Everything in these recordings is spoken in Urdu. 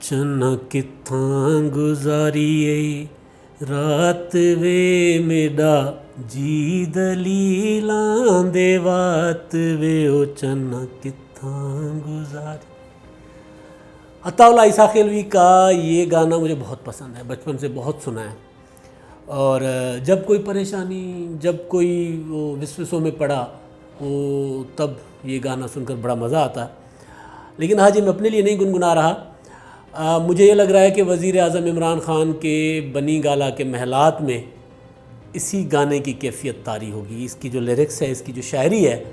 چنا کتھاں گزاریے رات وے میڈا جی دلیلاں دے وات وے او چنا کتھاں گزاری۔ عطا اللہ عیسیٰ خیلوی کا یہ گانا مجھے بہت پسند ہے، بچپن سے بہت سنا ہے، اور جب کوئی پریشانی، جب کوئی وسوسوں میں پڑا وہ تب یہ گانا سن کر بڑا مزہ آتا ہے۔ لیکن آج میں اپنے لیے نہیں گنگنا رہا، مجھے یہ لگ رہا ہے کہ وزیر اعظم عمران خان کے بنی گالہ کے محلات میں اسی گانے کی کیفیت طاری ہوگی۔ اس کی جو لیرکس ہے، اس کی جو شاعری ہے،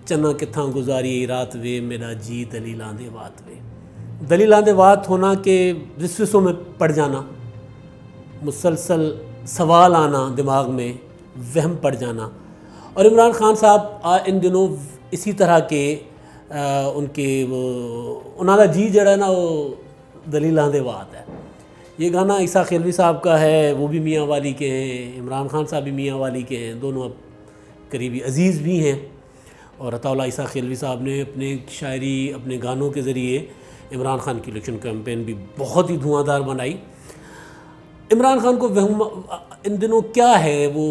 چنا کتھاں گزاری رات وے میرا جی دلیلاں دے وات وے، دلیلاں دے وات ہونا کہ وسوسوں میں پڑ جانا، مسلسل سوال آنا دماغ میں، وہم پڑ جانا۔ اور عمران خان صاحب ان دنوں اسی طرح کے ان کے انہاں دا جی جڑا ہے نا وہ دلیلاں دے وات ہے۔ یہ گانا عیسیٰ خیلوی صاحب کا ہے، وہ بھی میاں والی کے ہیں، عمران خان صاحب بھی میاں والی کے ہیں، دونوں اب قریبی عزیز بھی ہیں۔ اور عطا اللہ عیسیٰ خیلوی صاحب نے اپنے شاعری، اپنے گانوں کے ذریعے عمران خان کی الیکشن کیمپین بھی بہت ہی دھواں دار بنائی۔ عمران خان کو وہم ان دنوں کیا ہے، وہ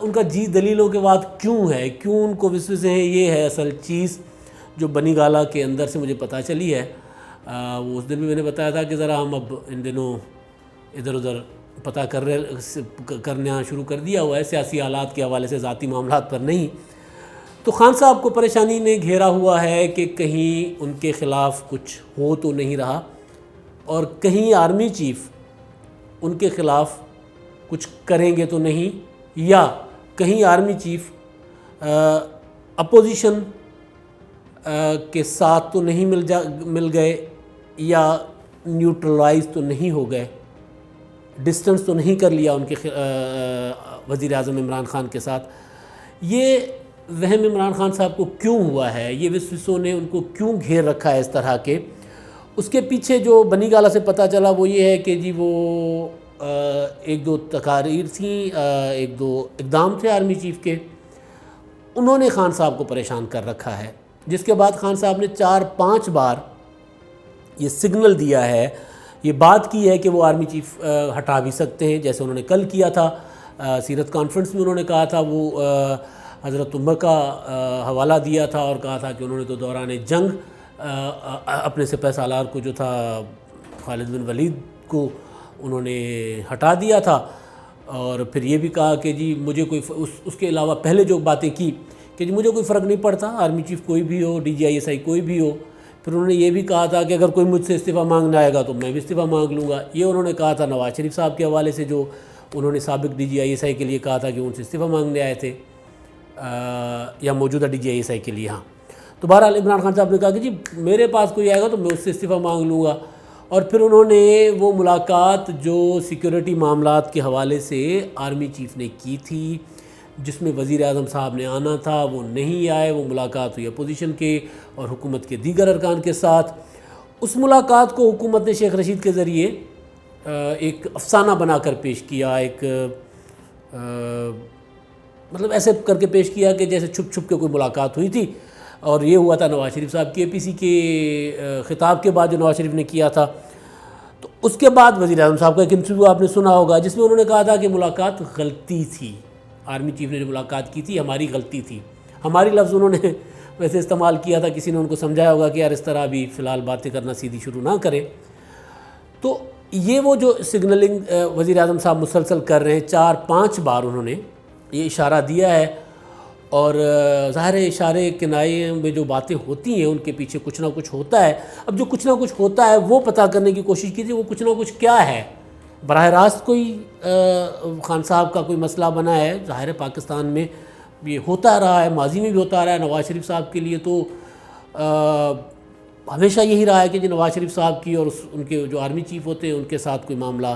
ان کا جی دلیلوں کے بعد کیوں ہے، کیوں ان کو وسوسے ہیں، یہ ہے اصل چیز جو بنی گالہ کے اندر سے مجھے پتہ چلی ہے۔ وہ اس دن بھی میں نے بتایا تھا کہ ذرا ہم اب ان دنوں ادھر ادھر پتہ کرنا شروع کر دیا ہوا ہے، سیاسی حالات کے حوالے سے، ذاتی معاملات پر نہیں۔ تو خان صاحب کو پریشانی نے گھیرا ہوا ہے کہ کہیں ان کے خلاف کچھ ہو تو نہیں رہا، اور کہیں آرمی چیف ان کے خلاف کچھ کریں گے تو نہیں، یا کہیں آرمی چیف اپوزیشن کے ساتھ تو نہیں مل گئے، یا نیوٹرلائز تو نہیں ہو گئے، ڈسٹنس تو نہیں کر لیا ان کے وزیر اعظم عمران خان کے ساتھ۔ یہ وہم عمران خان صاحب کو کیوں ہوا ہے، یہ وسوسوں نے ان کو کیوں گھیر رکھا ہے اس طرح کے، اس کے پیچھے جو بنی گالہ سے پتہ چلا وہ یہ ہے کہ جی وہ ایک دو تقاریر تھیں، ایک دو اقدام تھے آرمی چیف کے، انہوں نے خان صاحب کو پریشان کر رکھا ہے، جس کے بعد خان صاحب نے 4-5 بار یہ سگنل دیا ہے، یہ بات کی ہے کہ وہ آرمی چیف ہٹا بھی سکتے ہیں، جیسے انہوں نے کل کیا تھا سیرت کانفرنس میں، انہوں نے کہا تھا، وہ حضرت عمر کا حوالہ دیا تھا اور کہا تھا کہ انہوں نے تو دوران جنگ اپنے سپہ سالار کو جو تھا خالد بن ولید کو انہوں نے ہٹا دیا تھا، اور پھر یہ بھی کہا کہ جی مجھے کوئی اس کے علاوہ پہلے جو باتیں کی کہ جی مجھے کوئی فرق نہیں پڑتا، آرمی چیف کوئی بھی ہو، DGISI کوئی بھی ہو۔ پھر انہوں نے یہ بھی کہا تھا کہ اگر کوئی مجھ سے استعفیٰ مانگنے آئے گا تو میں بھی استعفیٰ مانگ لوں گا۔ یہ انہوں نے کہا تھا نواز شریف صاحب کے حوالے سے، جو انہوں نے سابق DGISI کے لیے کہا تھا کہ ان سے استعفیٰ مانگنے آئے تھے، یا موجودہ DGISI کے لیے۔ ہاں، تو بہرحال عمران خان صاحب نے کہا کہ جی میرے پاس کوئی آئے گا تو میں اس سے استعفیٰ مانگ لوں گا۔ اور پھر انہوں نے وہ ملاقات جو سیکیورٹی معاملات کے حوالے سے آرمی چیف نے کی تھی، جس میں وزیر اعظم صاحب نے آنا تھا، وہ نہیں آئے، وہ ملاقات ہوئی اپوزیشن کے اور حکومت کے دیگر ارکان کے ساتھ۔ اس ملاقات کو حکومت نے شیخ رشید کے ذریعے ایک افسانہ بنا کر پیش کیا، ایک مطلب ایسے کر کے پیش کیا کہ جیسے چھپ چھپ کے کوئی ملاقات ہوئی تھی، اور یہ ہوا تھا نواز شریف صاحب کی APC کے خطاب کے بعد جو نواز شریف نے کیا تھا۔ تو اس کے بعد وزیر اعظم صاحب کا ایک انٹرویو آپ نے سنا ہوگا، جس میں انہوں نے کہا تھا کہ ملاقات غلطی تھی، آرمی چیف نے جو ملاقات کی تھی ہماری غلطی تھی۔ ہماری لفظ انہوں نے ویسے استعمال کیا تھا، کسی نے ان کو سمجھایا ہوگا کہ یار اس طرح بھی فی الحال باتیں کرنا سیدھی شروع نہ کریں۔ تو یہ وہ جو سگنلنگ وزیر اعظم صاحب مسلسل کر رہے ہیں، 4-5 بار انہوں نے یہ اشارہ دیا ہے، اور ظاہر اشارے کنائے میں جو باتیں ہوتی ہیں ان کے پیچھے کچھ نہ کچھ ہوتا ہے۔ اب جو کچھ نہ کچھ ہوتا ہے وہ پتہ کرنے کی کوشش کیجیے، وہ کچھ نہ کچھ کیا ہے۔ براہ راست کوئی خان صاحب کا کوئی مسئلہ بنا ہے، ظاہر پاکستان میں یہ ہوتا رہا ہے، ماضی میں بھی ہوتا رہا ہے۔ نواز شریف صاحب کے لیے تو ہمیشہ یہی رہا ہے کہ جو نواز شریف صاحب کی اور ان کے جو آرمی چیف ہوتے ہیں ان کے ساتھ کوئی معاملہ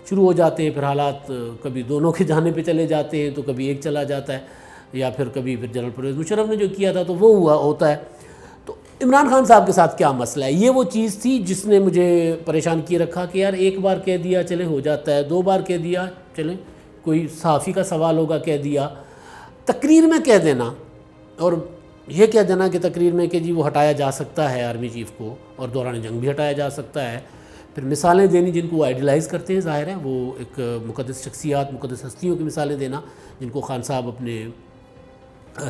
شروع ہو جاتے ہیں، پھر حالات کبھی دونوں کے جانے پہ چلے جاتے ہیں، تو کبھی ایک چلا جاتا ہے، یا پھر کبھی جنرل پرویز مشرف نے جو کیا تھا تو وہ ہوتا ہے۔ تو عمران خان صاحب کے ساتھ کیا مسئلہ ہے، یہ وہ چیز تھی جس نے مجھے پریشان کیے رکھا کہ یار ایک بار کہہ دیا چلے ہو جاتا ہے، 2 بار کہہ دیا چلے، کوئی صحافی کا سوال ہوگا کہہ دیا، تقریر میں کہہ دینا، اور یہ کہہ دینا کہ تقریر میں کہ جی وہ ہٹایا جا سکتا ہے آرمی چیف کو، اور دوران جنگ بھی ہٹایا جا سکتا ہے۔ پھر مثالیں دینی جن کو وہ آئیڈیلائز کرتے ہیں، ظاہر ہے وہ ایک مقدس شخصیات، مقدس ہستیوں کی مثالیں دینا جن کو خان صاحب اپنے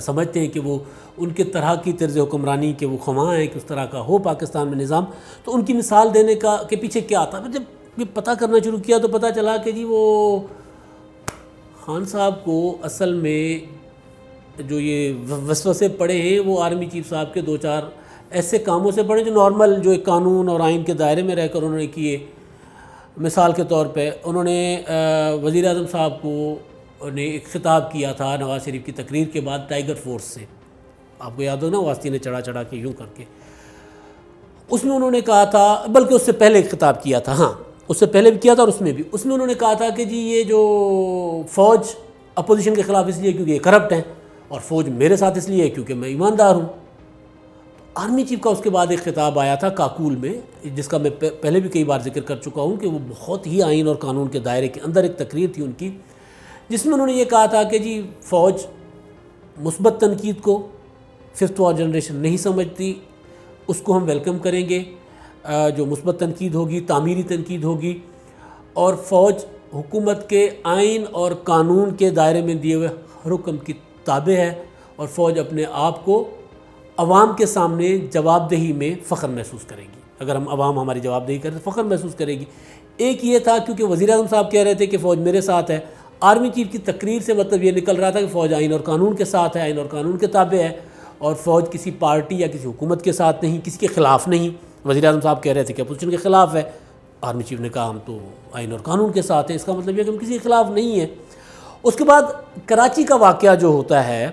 سمجھتے ہیں کہ وہ ان کے طرح کی طرز حکمرانی کے وہ خواہاں ہیں کہ اس طرح کا ہو پاکستان میں نظام، تو ان کی مثال دینے کے پیچھے کیا آتا ہے۔ جب یہ پتہ کرنا شروع کیا تو پتہ چلا کہ جی وہ خان صاحب کو اصل میں جو یہ وسوسے پڑے ہیں وہ آرمی چیف صاحب کے 2-4 ایسے کاموں سے پڑے جو نارمل، جو ایک قانون اور آئین کے دائرے میں رہ کر انہوں نے کیے۔ مثال کے طور پہ انہوں نے وزیر اعظم صاحب کو نے ایک خطاب کیا تھا نواز شریف کی تقریر کے بعد ٹائیگر فورس سے، آپ کو یاد ہو نا، واسطی نے چڑھا کے یوں کر کے، اس میں انہوں نے کہا تھا، بلکہ اس سے پہلے ایک خطاب کیا تھا، ہاں اس سے پہلے بھی کیا تھا، اور اس میں انہوں نے کہا تھا کہ جی یہ جو فوج اپوزیشن کے خلاف اس لیے کیونکہ یہ کرپٹ ہیں، اور فوج میرے ساتھ اس لیے کیونکہ میں ایماندار ہوں۔ آرمی چیف کا اس کے بعد ایک خطاب آیا تھا کاکول میں، جس کا میں پہلے بھی کئی بار ذکر کر چکا ہوں کہ وہ بہت ہی آئین اور قانون کے دائرے کے اندر ایک تقریر تھی ان کی، جس میں انہوں نے یہ کہا تھا کہ جی فوج مثبت تنقید کو 5th وار جنریشن نہیں سمجھتی، اس کو ہم ویلکم کریں گے، جو مثبت تنقید ہوگی، تعمیری تنقید ہوگی، اور فوج حکومت کے آئین اور قانون کے دائرے میں دیے ہوئے ہر حکم کی تابع ہے، اور فوج اپنے آپ کو عوام کے سامنے جواب دہی میں فخر محسوس کرے گی۔ اگر ہم عوام ہماری جواب دہی کریں تو فخر محسوس کرے گی۔ ایک یہ تھا کیونکہ وزیر اعظم صاحب کہہ رہے تھے کہ فوج میرے ساتھ ہے، آرمی چیف کی تقریر سے مطلب یہ نکل رہا تھا کہ فوج آئین اور قانون کے ساتھ ہے، آئین اور قانون کے تابع ہے، اور فوج کسی پارٹی یا کسی حکومت کے ساتھ نہیں، کسی کے خلاف نہیں۔ وزیر اعظم صاحب کہہ رہے تھے کہ اپوزیشن کے خلاف ہے، آرمی چیف نے کہا ہم تو آئین اور قانون کے ساتھ ہیں، اس کا مطلب یہ کہ ہم کسی کے خلاف نہیں ہیں۔ اس کے بعد کراچی کا واقعہ جو ہوتا ہے،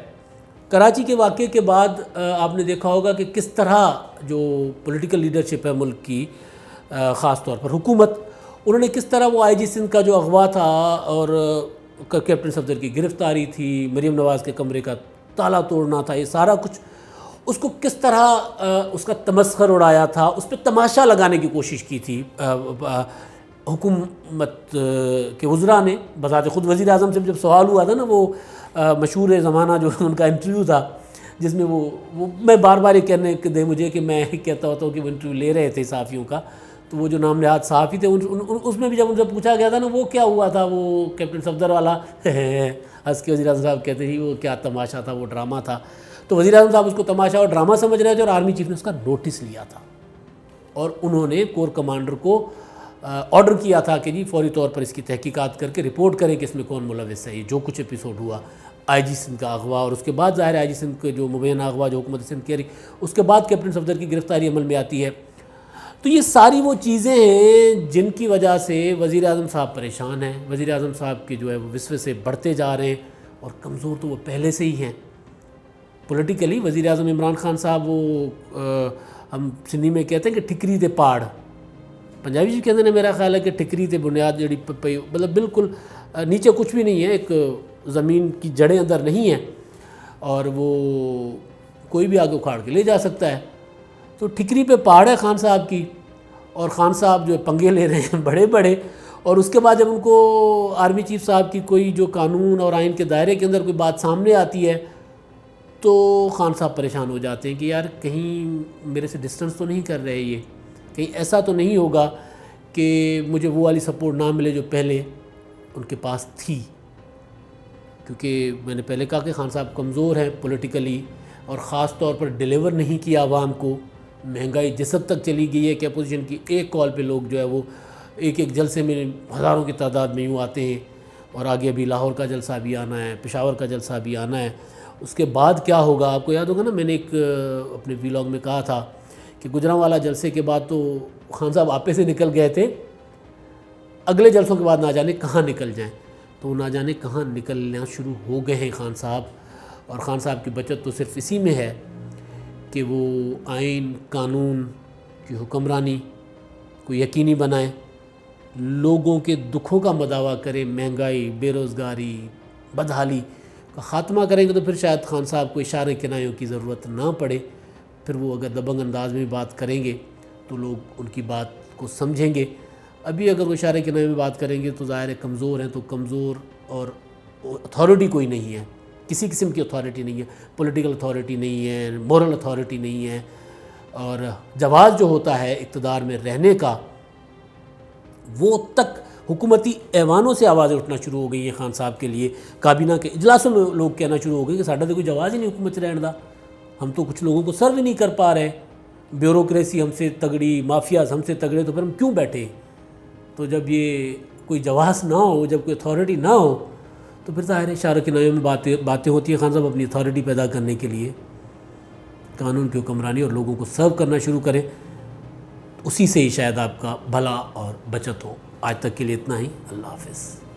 کراچی کے واقعے کے بعد آپ نے دیکھا ہوگا کہ کس طرح جو پولیٹیکل لیڈرشپ ہے ملک کی، خاص طور پر حکومت، انہوں نے کس طرح وہ آئی جی سندھ کا جو اغوا تھا اور کیپٹن صفدر کی گرفتاری تھی، مریم نواز کے کمرے کا تالا توڑنا تھا، یہ سارا کچھ اس کو کس طرح اس کا تمسخر اڑایا تھا، اس پہ تماشا لگانے کی کوشش کی تھی حکومت کے وزراء نے۔ بذات خود وزیر اعظم سے جب سوال ہوا تھا نا، وہ مشہور زمانہ جو ان کا انٹرویو تھا، جس میں وہ میں بار بار یہ کہنے دے مجھے کہ میں کہتا ہوتا ہوں کہ وہ انٹرویو لے رہے تھے صحافیوں کا، تو وہ جو نام نہاد صحافی تھے اس میں بھی جب ان سے پوچھا گیا تھا نا وہ کیا ہوا تھا، وہ کیپٹن صفدر والا، ہنس کے وزیر اعظم صاحب کہتے ہیں وہ کیا تماشا تھا، وہ ڈرامہ تھا۔ تو وزیر اعظم صاحب اس کو تماشا اور ڈرامہ سمجھ رہے تھے، اور آرمی چیف نے اس کا نوٹس لیا تھا، اور انہوں نے کور کمانڈر کو آرڈر کیا تھا کہ جی فوری طور پر اس کی تحقیقات کر کے رپورٹ کریں کہ اس میں کون ملوث ہے۔ یہ جو کچھ ایپیسوڈ ہوا آئی جی سندھ کا اغوا، اور اس کے بعد ظاہر آئی جی سندھ کے جو مبینہ اغوا جو حکومت سندھ کہہ رہی، اس کے بعد کیپٹن صفدر کی گرفتاری عمل میں آتی ہے۔ تو یہ ساری وہ چیزیں ہیں جن کی وجہ سے وزیر اعظم صاحب پریشان ہیں۔ وزیر اعظم صاحب کے جو ہے وہ وسوسے بڑھتے جا رہے ہیں، اور کمزور تو وہ پہلے سے ہی ہیں پولیٹیکلی۔ وزیر اعظم عمران خان صاحب، وہ ہم سندھی میں کہتے ہیں کہ ٹھکری تے پاڑ، پنجابی جی کہتے ہیں میرا خیال ہے کہ ٹھکری تے بنیاد جڑی مطلب بالکل نیچے کچھ بھی نہیں ہے، ایک زمین کی جڑیں اندر نہیں ہیں، اور وہ کوئی بھی آگے اکھاڑ کے لے جا سکتا ہے۔ تو ٹھکری پہ پہاڑ ہے خان صاحب کی، اور خان صاحب جو پنگے لے رہے ہیں بڑے بڑے، اور اس کے بعد جب ان کو آرمی چیف صاحب کی کوئی جو قانون اور آئین کے دائرے کے اندر کوئی بات سامنے آتی ہے تو خان صاحب پریشان ہو جاتے ہیں کہ یار کہیں میرے سے ڈسٹنس تو نہیں کر رہے، یہ کہیں ایسا تو نہیں ہوگا کہ مجھے وہ والی سپورٹ نہ ملے جو پہلے ان کے پاس تھی۔ کیونکہ میں نے پہلے کہا کہ خان صاحب کمزور ہیں پولیٹیکلی، اور خاص طور پر ڈیلیور نہیں کیا عوام کو۔ مہنگائی جس حد تک چلی گئی ہے کہ اپوزیشن کی ایک کال پہ لوگ جو ہے وہ ایک جلسے میں ہزاروں کی تعداد میں یوں آتے ہیں، اور آگے ابھی لاہور کا جلسہ بھی آنا ہے، پشاور کا جلسہ بھی آنا ہے۔ اس کے بعد کیا ہوگا آپ کو یاد ہوگا نا، میں نے ایک اپنے ویلاگ میں کہا تھا کہ گجرانوالہ جلسے کے بعد تو خان صاحب آپے سے نکل گئے تھے، اگلے جلسوں کے بعد نہ جانے کہاں نکل جائیں، تو نہ جانے کہاں نکلنا شروع ہو گئے ہیں خان صاحب۔ اور خان صاحب کی بچت تو صرف اسی میں ہے کہ وہ آئین قانون کی حکمرانی کو یقینی بنائیں، لوگوں کے دکھوں کا مداوع کریں، مہنگائی، بے روزگاری، بدحالی کا خاتمہ کریں گے تو پھر شاید خان صاحب کو اشارے کنایوں کی ضرورت نہ پڑے۔ پھر وہ اگر دبنگ انداز میں بات کریں گے تو لوگ ان کی بات کو سمجھیں گے۔ ابھی اگر وہ اشارے کنایوں میں بات کریں گے تو ظاہر ہے کمزور ہیں، تو کمزور اور اتھارٹی کوئی نہیں ہے، کسی قسم کی اتھارٹی نہیں ہے، پولیٹیکل اتھارٹی نہیں ہے، مورل اتھارٹی نہیں ہے، اور جواز جو ہوتا ہے اقتدار میں رہنے کا، وہ تک حکومتی ایوانوں سے آوازیں اٹھنا شروع ہو گئی ہیں خان صاحب کے لیے، کابینہ کے اجلاسوں میں لوگ کہنا شروع ہو گئے کہ ساڈا تو کوئی جواز ہی نہیں حکومت رہن دا، ہم تو کچھ لوگوں کو سرو ہی نہیں کر پا رہے، بیوروکریسی ہم سے تگڑی، مافیاز ہم سے تگڑے، تو پھر ہم کیوں بیٹھے؟ تو جب یہ کوئی جواز نہ ہو، جب کوئی اتھارٹی نہ ہو، تو پھر ظاہر ہے اشارہ کنایوں میں باتیں ہوتی ہیں، خان صاحب اپنی اتھارٹی پیدا کرنے کے لیے قانون کی حکمرانی اور لوگوں کو سرو کرنا شروع کریں، اسی سے ہی شاید آپ کا بھلا اور بچت ہو۔ آج تک کے لیے اتنا ہی، اللہ حافظ۔